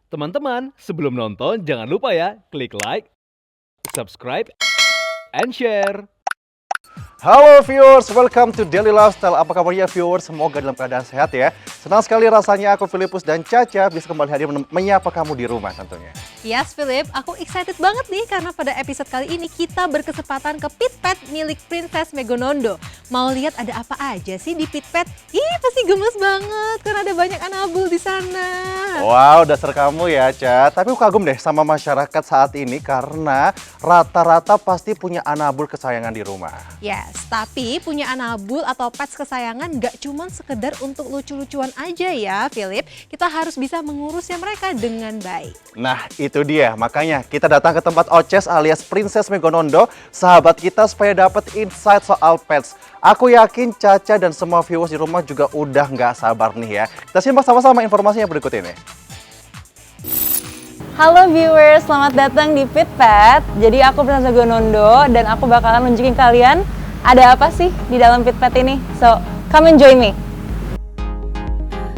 Teman-teman, sebelum nonton jangan lupa ya, klik like, subscribe, and share. Halo viewers, welcome to Daily Lifestyle. Apa kabarnya viewers? Semoga dalam keadaan sehat ya. Senang sekali rasanya aku Filipus dan Caca bisa kembali hadir menyapa kamu di rumah tentunya. Yes, Philip, aku excited banget nih karena pada episode kali ini kita berkesempatan ke pit pet milik Princess Megonondo. Mau lihat ada apa aja sih di pit pet? Ih, pasti gemes banget karena ada banyak anabul di sana. Wow, dasar kamu ya, Ca. Tapi aku kagum deh sama masyarakat saat ini karena rata-rata pasti punya anabul kesayangan di rumah. Yes, tapi punya anabul atau pets kesayangan gak cuman sekedar untuk lucu-lucuan aja ya, Philip. Kita harus bisa mengurusnya mereka dengan baik. Nah, itu dia. Makanya kita datang ke tempat Oces alias Princess Megonondo, sahabat kita supaya dapat insight soal pets. Aku yakin Caca dan semua viewers di rumah juga udah nggak sabar nih ya. Kita simak sama-sama informasinya berikut ini. Halo viewers, selamat datang di Pit Pet. Jadi aku Princess Megonondo dan aku bakalan nunjukin kalian ada apa sih di dalam Pit Pet ini. So, come and join me.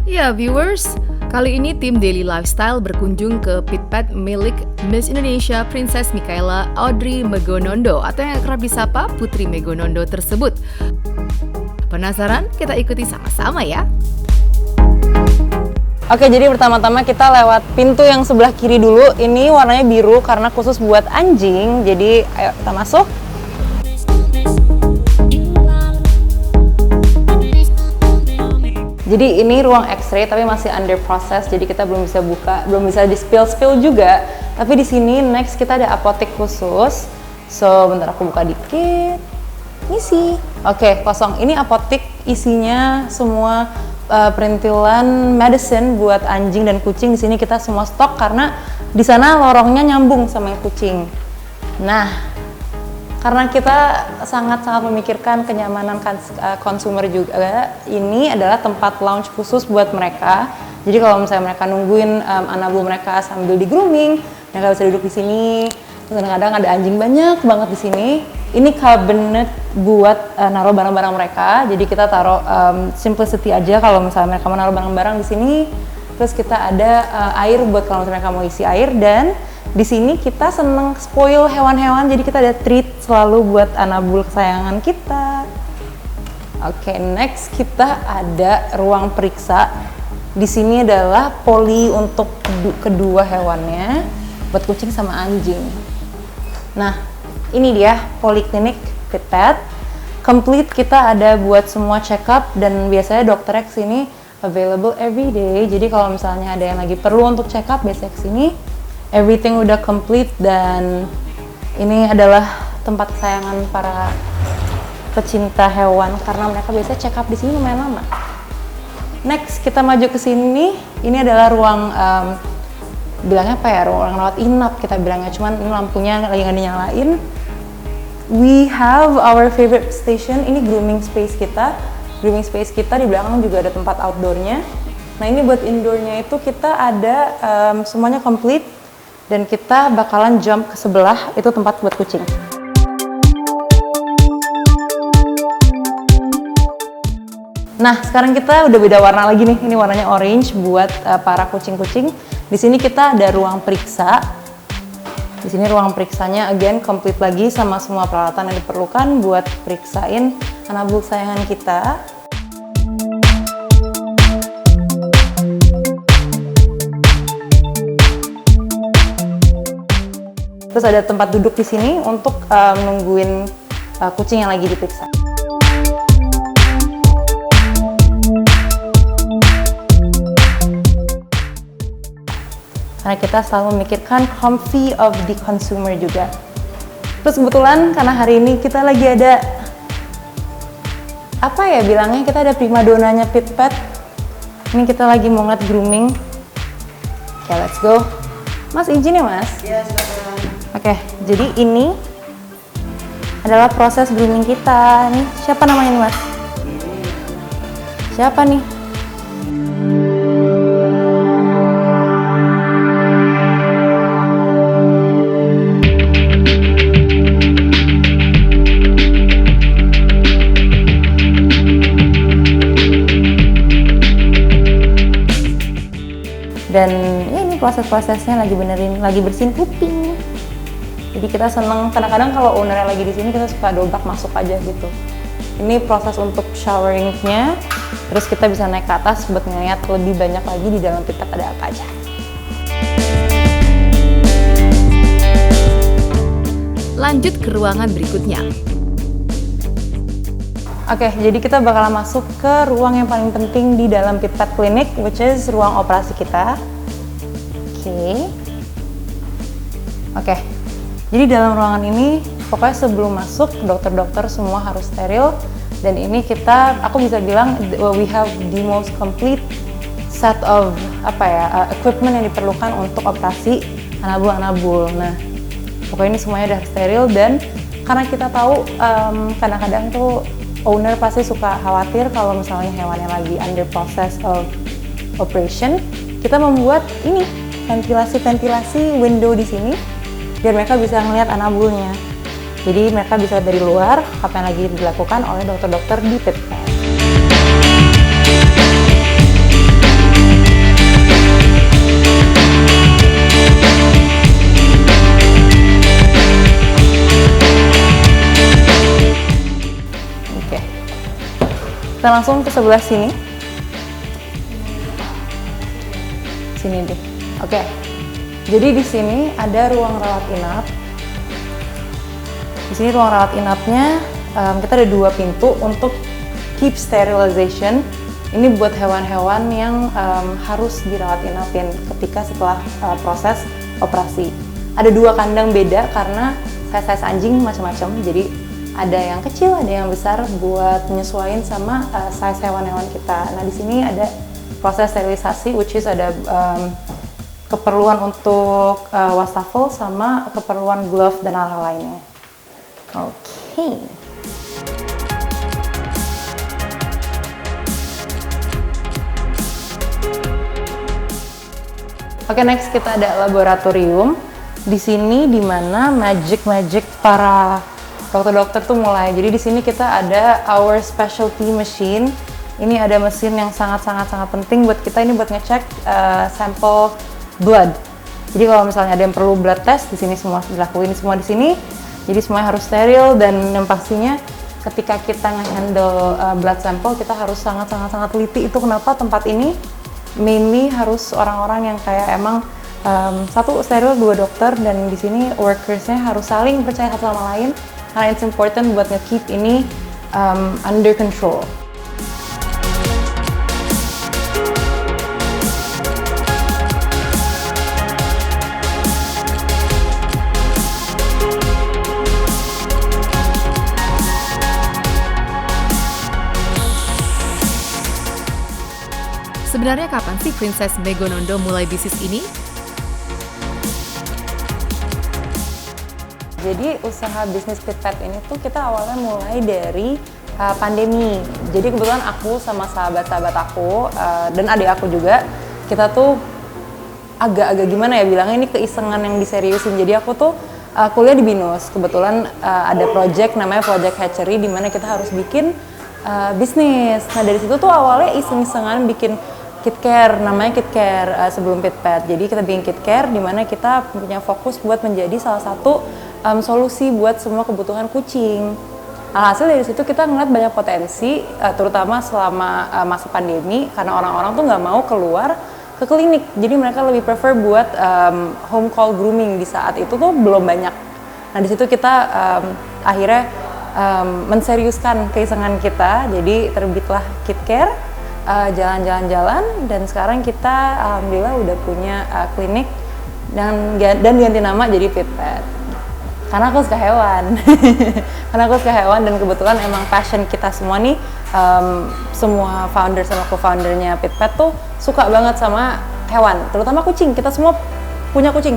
Ya viewers, kali ini tim Daily Lifestyle berkunjung ke pit pet milik Miss Indonesia Princess Michaela Audrey Megonondo atau yang akrab disapa Putri Megonondo tersebut. Penasaran? Kita ikuti sama-sama ya. Oke, jadi pertama-tama kita lewat pintu yang sebelah kiri dulu. Ini warnanya biru karena khusus buat anjing. Jadi ayo kita masuk. Jadi ini ruang X-ray tapi masih under process, jadi kita belum bisa buka, belum bisa di spill juga. Tapi di sini next kita ada apotek khusus. So bentar aku buka dikit. Misi. Oke, kosong. Ini apotek isinya semua perintilan medicine buat anjing dan kucing. Di sini kita semua stok karena di sana lorongnya nyambung sama yang kucing. Nah, karena kita sangat-sangat memikirkan kenyamanan konsumer juga, ini adalah tempat lounge khusus buat mereka. Jadi kalau misalnya mereka nungguin anabul mereka sambil di grooming, mereka bisa duduk di sini. Kadang-kadang ada anjing banyak banget di sini. Ini cabinet buat naruh barang-barang mereka. Jadi kita taruh simplicity aja kalau misalnya mereka mau naruh barang-barang di sini. Terus kita ada air buat kalau misalnya mereka mau isi air, dan di sini kita seneng spoil hewan-hewan, jadi kita ada treat selalu buat anabul kesayangan kita. Oke, next kita ada ruang periksa. Di sini adalah poli untuk kedua hewannya, buat kucing sama anjing. Nah, ini dia poliklinik Pit Pet. Complete, kita ada buat semua check up dan biasanya dokternya kesini available every day. Jadi kalau misalnya ada yang lagi perlu untuk check up, biasanya kesini. Everything udah complete dan ini adalah tempat kesayangan para pecinta hewan karena mereka biasanya check up di sini lumayan lama. Next kita maju ke sini. Ini adalah ruang bilangnya apa ya? Ruang rawat inap kita bilangnya. Cuman ini lampunya lagi nggak dinyalain. We have our favorite station. Ini grooming space kita. Grooming space kita di belakang juga ada tempat outdoornya. Nah ini buat indoornya itu kita ada semuanya complete. Dan kita bakalan jump ke sebelah, itu tempat buat kucing. Nah, sekarang kita udah beda warna lagi nih. Ini warnanya orange buat para kucing-kucing. Di sini kita ada ruang periksa. Di sini ruang periksanya again complete lagi sama semua peralatan yang diperlukan buat periksain anabul kesayangan kita. Terus ada tempat duduk di sini untuk nungguin kucing yang lagi diperiksa. Karena kita selalu memikirkan comfy of the consumer juga. Terus kebetulan karena hari ini kita lagi ada apa ya bilangnya, kita ada primadonanya Pit Pet. Ini kita lagi mau ngeliat grooming. Oke, let's go. Mas izin ya mas? Iya, silakan. Oke, jadi ini adalah proses grooming kita. Nih, siapa namanya nih mas? Siapa nih? Dan ya ini proses proses-prosesnya, lagi benerin, lagi bersihin kuping. Jadi kita seneng, kadang-kadang kalau ownernya lagi di sini kita suka dobrak masuk aja gitu. Ini proses untuk showeringnya, terus kita bisa naik ke atas buat ngeliat lebih banyak lagi di dalam pit pad ada apa aja. Lanjut ke ruangan berikutnya. Oke, jadi kita bakalan masuk ke ruang yang paling penting di dalam pit pad klinik, which is ruang operasi kita. Oke. Jadi dalam ruangan ini, pokoknya sebelum masuk, dokter-dokter semua harus steril. Dan ini aku bisa bilang, we have the most complete set of equipment yang diperlukan untuk operasi anabul-anabul. Nah, pokoknya ini semuanya udah steril, dan karena kita tahu kadang-kadang tuh owner pasti suka khawatir kalau misalnya hewannya lagi under process of operation, kita membuat ini ventilasi window di sini biar mereka bisa ngelihat anabulnya. Jadi mereka bisa dari luar apa yang lagi dilakukan oleh dokter-dokter di pit pad. Oke. Kita langsung ke sebelah sini. Sini deh. Oke. Jadi di sini ada ruang rawat inap. Di sini ruang rawat inapnya kita ada 2 pintu untuk keep sterilization. Ini buat hewan-hewan yang harus dirawat inapin ketika setelah proses operasi. Ada 2 kandang beda karena size anjing macam-macam. Jadi ada yang kecil, ada yang besar buat menyesuaikan sama size hewan-hewan kita. Nah di sini ada proses sterilisasi, which is ada keperluan untuk wastafel sama keperluan glove dan hal-hal lainnya. Oke. Oke, next kita ada laboratorium. Di sini dimana magic para dokter-dokter tuh mulai. Jadi di sini kita ada our specialty machine. Ini ada mesin yang sangat penting buat kita, ini buat ngecek sampel blood. Jadi kalau misalnya ada yang perlu blood test, di sini semua dilakuin semua di sini. Jadi semuanya harus steril, dan yang pastinya ketika kita nge-handle blood sample kita harus sangat teliti. Itu kenapa tempat ini mainly harus orang-orang yang kayak emang satu steril, 2 dokter, dan di sini workersnya harus saling percaya satu sama lain karena it's important buat nge-keep ini under control. Sebenarnya kapan sih Princess Megonondo mulai bisnis ini? Jadi usaha bisnis pit pad ini tuh kita awalnya mulai dari pandemi. Jadi kebetulan aku sama sahabat-sahabat aku dan adik aku juga, kita tuh agak-agak gimana ya bilangnya, ini keisengan yang diseriusin. Jadi aku tuh kuliah di BINUS, kebetulan ada project namanya Project Hatchery di mana kita harus bikin bisnis. Nah dari situ tuh awalnya iseng-isengan bikin KitCare, namanya KitCare sebelum pit pad. Jadi kita bikin KitCare di mana kita punya fokus buat menjadi salah satu solusi buat semua kebutuhan kucing. Alhasil dari situ kita ngeliat banyak potensi, terutama selama masa pandemi, karena orang-orang tuh nggak mau keluar ke klinik. Jadi mereka lebih prefer buat home call grooming di saat itu tuh belum banyak. Nah di situ kita akhirnya menseriuskan keisengan kita, jadi terbitlah KitCare. Jalan-jalan, dan sekarang kita alhamdulillah udah punya klinik dan ganti nama jadi pit pad. Karena aku suka hewan. Karena aku suka hewan, dan kebetulan emang passion kita semua nih, semua founder sama co-foundernya pit pad tuh suka banget sama hewan, terutama kucing. Kita semua punya kucing.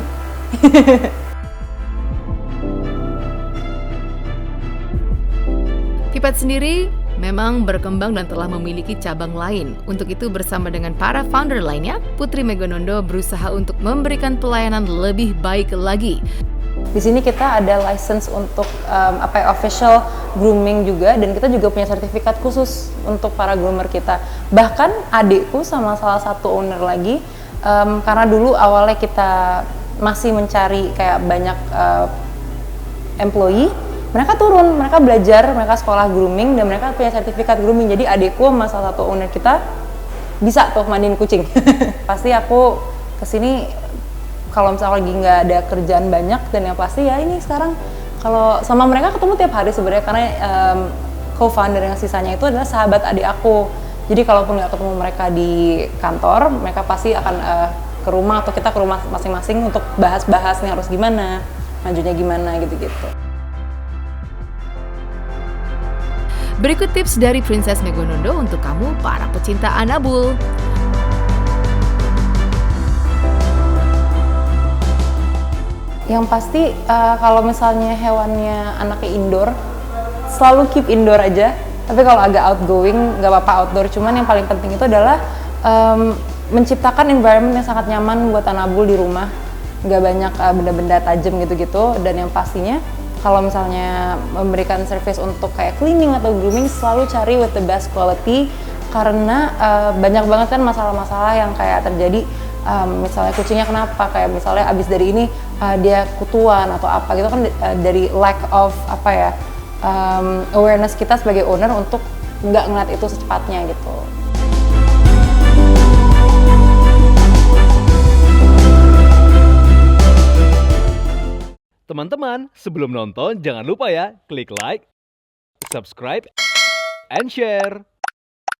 Pit pad sendiri memang berkembang dan telah memiliki cabang lain. Untuk itu bersama dengan para founder lainnya, Putri Megonondo berusaha untuk memberikan pelayanan lebih baik lagi. Di sini kita ada license untuk official grooming juga, dan kita juga punya sertifikat khusus untuk para groomer kita. Bahkan adikku sama salah satu owner lagi Karena dulu awalnya kita masih mencari kayak banyak employee, mereka turun, mereka belajar, mereka sekolah grooming dan mereka punya sertifikat grooming. Jadi adekku sama salah satu owner kita bisa tuh mandiin kucing. Pasti aku kesini kalau misalnya lagi nggak ada kerjaan banyak, dan yang pasti ya ini sekarang kalau sama mereka ketemu tiap hari sebenarnya, karena co-founder yang sisanya itu adalah sahabat adik aku. Jadi kalaupun nggak ketemu mereka di kantor, mereka pasti akan ke rumah atau kita ke rumah masing-masing untuk bahas-bahas nih harus gimana, majunya gimana gitu-gitu. Berikut tips dari Princess Megonondo untuk kamu para pecinta anabul. Yang pasti kalau misalnya hewannya anaknya indoor, selalu keep indoor aja. Tapi kalau agak outgoing, nggak apa-apa outdoor. Cuman yang paling penting itu adalah menciptakan environment yang sangat nyaman buat anabul di rumah. Nggak banyak benda-benda tajam gitu-gitu. Dan yang pastinya kalau misalnya memberikan service untuk kayak cleaning atau grooming, selalu cari with the best quality. Karena banyak banget kan masalah-masalah yang kayak terjadi. Misalnya kucingnya kenapa, kayak misalnya abis dari ini dia kutuan atau apa gitu kan, dari lack of apa ya, awareness kita sebagai owner untuk nggak ngeliat itu secepatnya gitu. Teman-teman, sebelum nonton jangan lupa ya klik like, subscribe, and share.